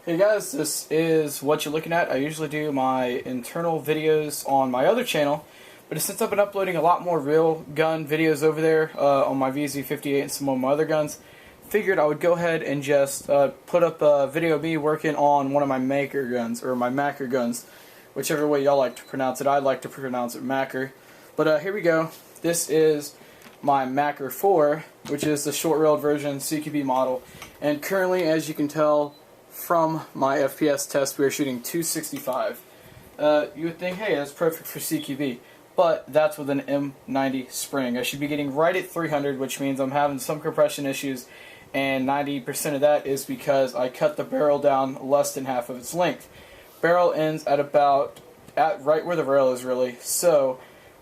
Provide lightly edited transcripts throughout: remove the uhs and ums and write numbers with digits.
Hey guys, this is What You're Looking At. I usually do my internal videos on my other channel, but since I've been uploading a lot more real gun videos over there on my VZ58 and some of my other guns, figured I would go ahead and just put up a video of me working on one of my Makr guns, or my Makr guns, whichever way y'all like to pronounce it. I like to pronounce it Makr. But here we go. This is my Makr-4, which is the short-railed version CQB model, and currently, as you can tell from my FPS test, we are shooting 265. You would think, hey, that's perfect for CQB, but that's with an M90 spring. I should be getting right at 300, which means I'm having some compression issues, and 90% of that is because I cut the barrel down less than half of its length. Barrel ends at about right where the rail is, really. So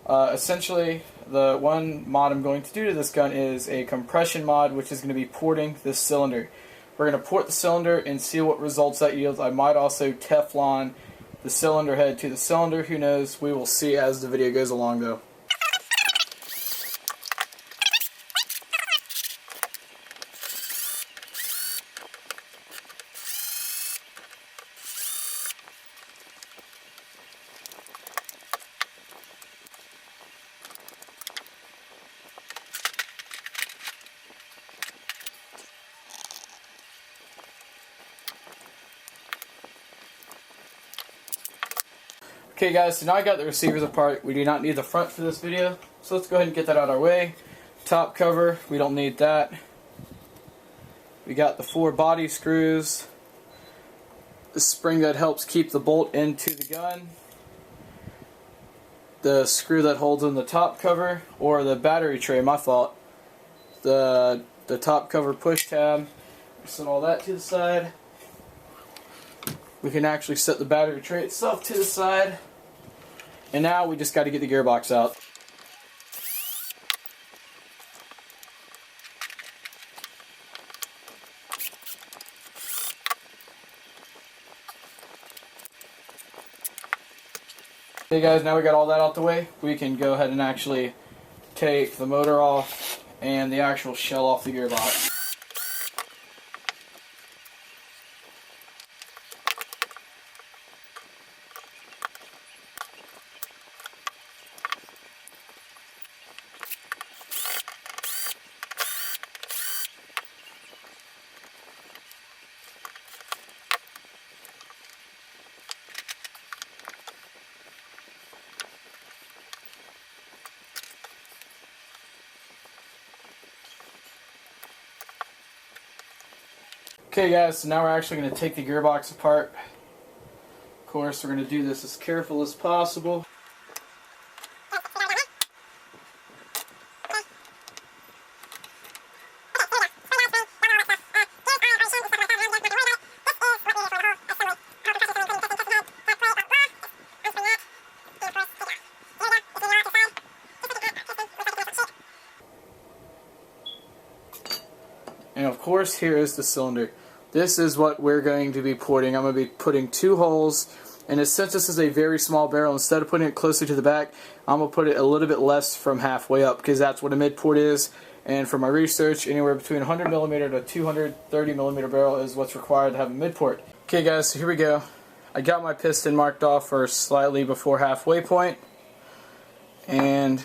essentially, the one mod I'm going to do to this gun is a compression mod, which is going to be porting this cylinder. We're going to port the cylinder and see what results that yields. I might also teflon the cylinder head to the cylinder. Who knows? We will see as the video goes along, though. Okay guys, so now I got the receivers apart. We do not need the front for this video, so let's go ahead and get that out of our way. Top cover, we don't need that. We got the 4 body screws, the spring that helps keep the bolt into the gun, the screw that holds in the top cover, or the battery tray, my fault, the top cover push tab. Set all that to the side. We can actually set the battery tray itself to the side. And now we just got to get the gearbox out. Okay guys, now we got all that out the way, we can go ahead and actually take the motor off and the actual shell off the gearbox. Okay guys, so now we're actually going to take the gearbox apart. Of course, we're going to do this as careful as possible. And of course, here is the cylinder. This is what we're going to be porting. I'm going to be putting 2 holes, and since this is a very small barrel, instead of putting it closer to the back, I'm going to put it a little bit less from halfway up, because that's what a mid port is. And for my research, anywhere between 100mm to 230mm barrel is what's required to have a mid port. Okay guys, so here we go. I got my piston marked off for slightly before halfway point, and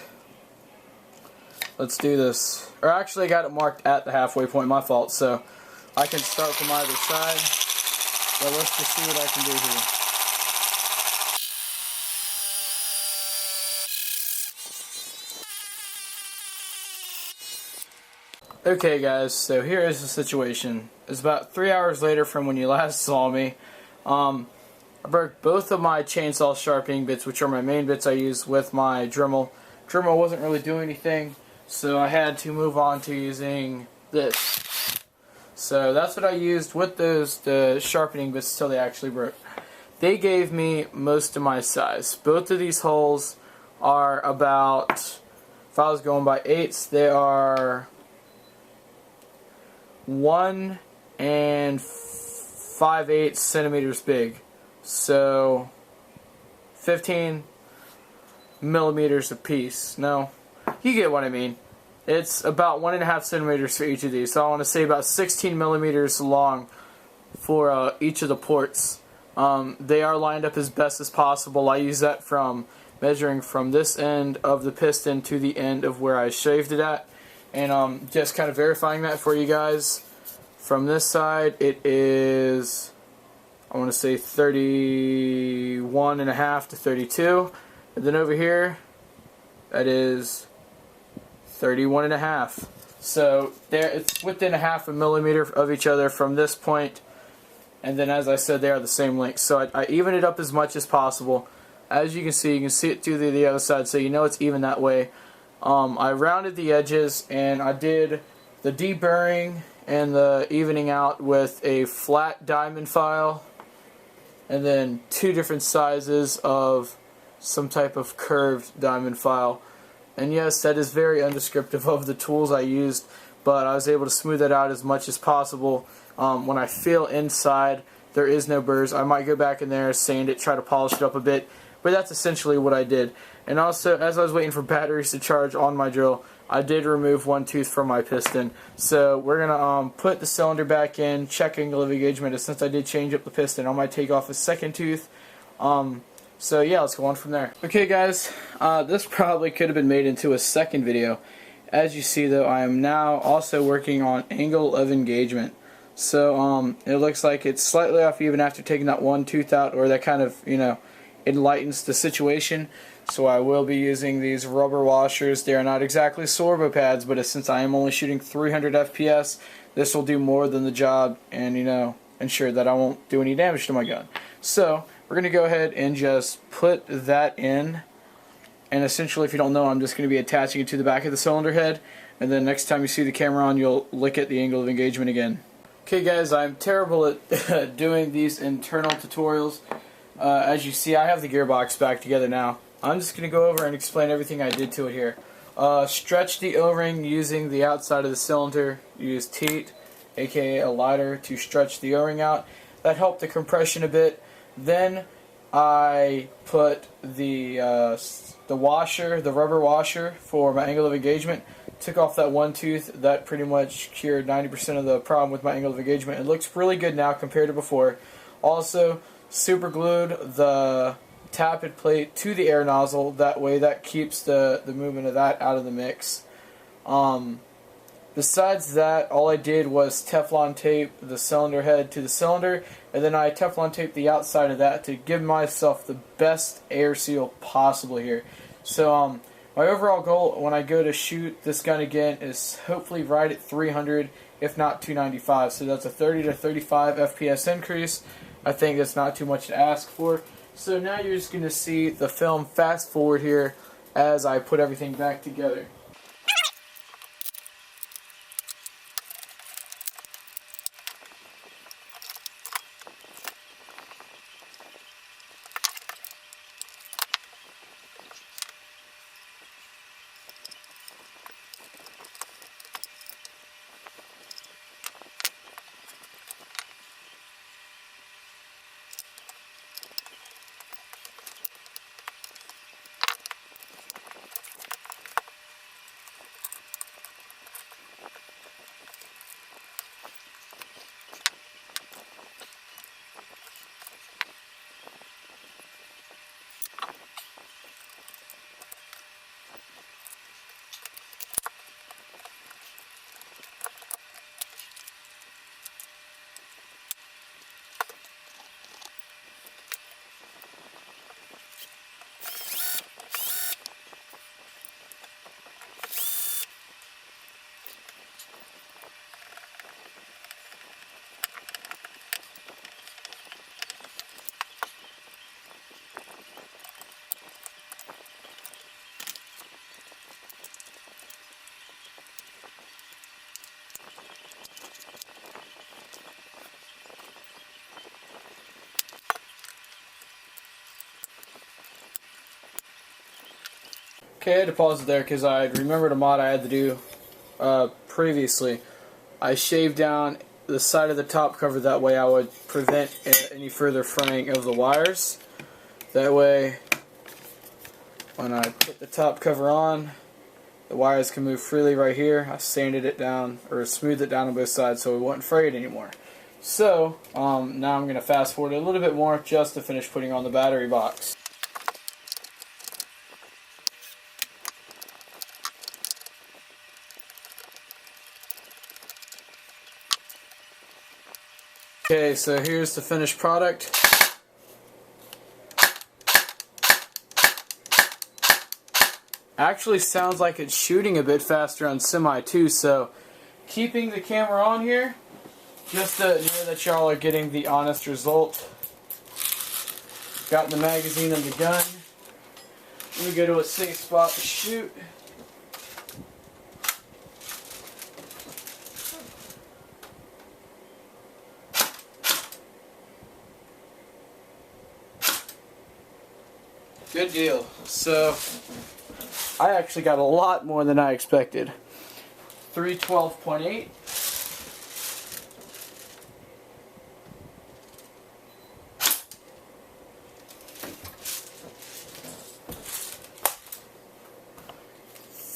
let's do this. Or actually, I got it marked at the halfway point, my fault, so I can start from either side. But let's just see what I can do here. Okay guys, so here is the situation. It's about 3 hours later from when you last saw me. I broke both of my chainsaw sharpening bits, which are my main bits I use with my Dremel. Dremel wasn't really doing anything, so I had to move on to using this. So that's what I used with the sharpening bits until they actually broke. They gave me most of my size. Both of these holes are about, if I was going by 8s, they are 1 and 5/8 centimeters big. So 15 millimeters apiece. No, you get what I mean. It's about 1.5 centimeters for each of these. So I want to say about 16 millimeters long for each of the ports. They are lined up as best as possible. I use that from measuring from this end of the piston to the end of where I shaved it at, and just kind of verifying that for you guys. From this side, it is, I want to say 31.5 to 32, and then over here, that is 31.5. So there, it's within a half a millimeter of each other from this point, and then as I said, they are the same length. So I even it up as much as possible. As you can see it through the other side, so you know it's even that way. I rounded the edges, and I did the deburring and the evening out with a flat diamond file, and then 2 different sizes of some type of curved diamond file. And yes, that is very undescriptive of the tools I used, but I was able to smooth that out as much as possible. When I feel inside, there is no burrs. I might go back in there, sand it, try to polish it up a bit, but that's essentially what I did. And also, as I was waiting for batteries to charge on my drill, I did remove one tooth from my piston. So we're going to put the cylinder back in, check angle of engagement, and since I did change up the piston, I might take off a second tooth. So yeah, let's go on from there. Okay guys, this probably could have been made into a second video. As you see though, I am now also working on angle of engagement. So it looks like it's slightly off even after taking that one tooth out, or that kind of, you know, enlightens the situation. So I will be using these rubber washers. They are not exactly sorbo pads, but since I am only shooting 300 FPS, this will do more than the job and, you know, ensure that I won't do any damage to my gun. So we're going to go ahead and just put that in, and essentially, if you don't know, I'm just going to be attaching it to the back of the cylinder head, and then next time you see the camera on, you'll look at the angle of engagement again. Okay guys, I'm terrible at doing these internal tutorials. As you see, I have the gearbox back together now. I'm just going to go over and explain everything I did to it here. Stretch the O-ring using the outside of the cylinder. Use teat, aka a lighter, to stretch the O-ring out. That helped the compression a bit. Then I put the washer, the rubber washer for my angle of engagement. Took off that one tooth. That pretty much cured 90% of the problem with my angle of engagement. It looks really good now compared to before. Also, super glued the tappet plate to the air nozzle. That way that keeps the movement of that out of the mix. Besides that, all I did was Teflon tape the cylinder head to the cylinder, and then I Teflon taped the outside of that to give myself the best air seal possible here. So my overall goal when I go to shoot this gun again is hopefully right at 300, if not 295. So that's a 30 to 35 FPS increase. I think that's not too much to ask for. So now you're just going to see the film fast forward here as I put everything back together. Okay, I had to pause it there because I remembered a mod I had to do previously. I shaved down the side of the top cover, that way I would prevent any further fraying of the wires. That way, when I put the top cover on, the wires can move freely right here. I sanded it down, or smoothed it down on both sides so it wasn't frayed anymore. So now I'm going to fast forward a little bit more just to finish putting on the battery box. Okay, so here's the finished product. Actually sounds like it's shooting a bit faster on semi too, so keeping the camera on here just to know that y'all are getting the honest result. Got the magazine and the gun. Let me go to a safe spot to shoot. Good deal. So I actually got a lot more than I expected. 312.8.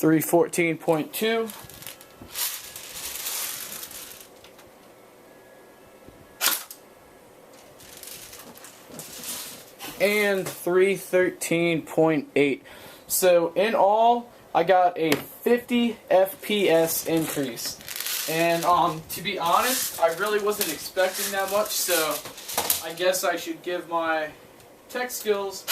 $314.2. And 313.8. So in all, I got a 50 FPS increase. And to be honest, I really wasn't expecting that much, so I guess I should give my tech skills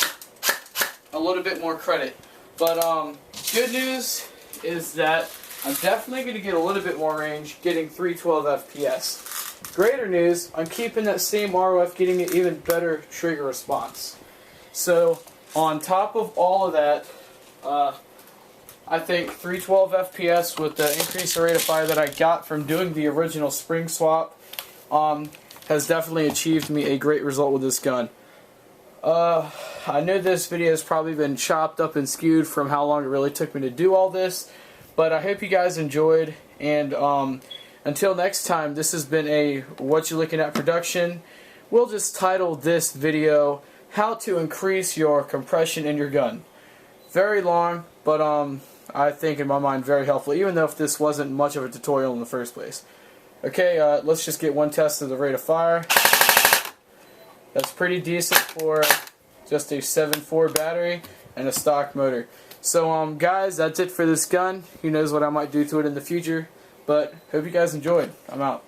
a little bit more credit. But good news is that I'm definitely going to get a little bit more range, getting 312 FPS. Greater news, I'm keeping that same ROF, getting an even better trigger response. So on top of all of that, I think 312 FPS with the increased rate of fire that I got from doing the original spring swap has definitely achieved me a great result with this gun. I know this video has probably been chopped up and skewed from how long it really took me to do all this, but I hope you guys enjoyed, and until next time, this has been a What You Looking At production. We'll just title this video, How to Increase Your Compression in Your Gun. Very long, but I think in my mind very helpful, even though if this wasn't much of a tutorial in the first place. Okay, let's just get one test of the rate of fire. That's pretty decent for just a 7.4 battery and a stock motor. So guys, that's it for this gun. Who knows what I might do to it in the future, but hope you guys enjoyed. I'm out.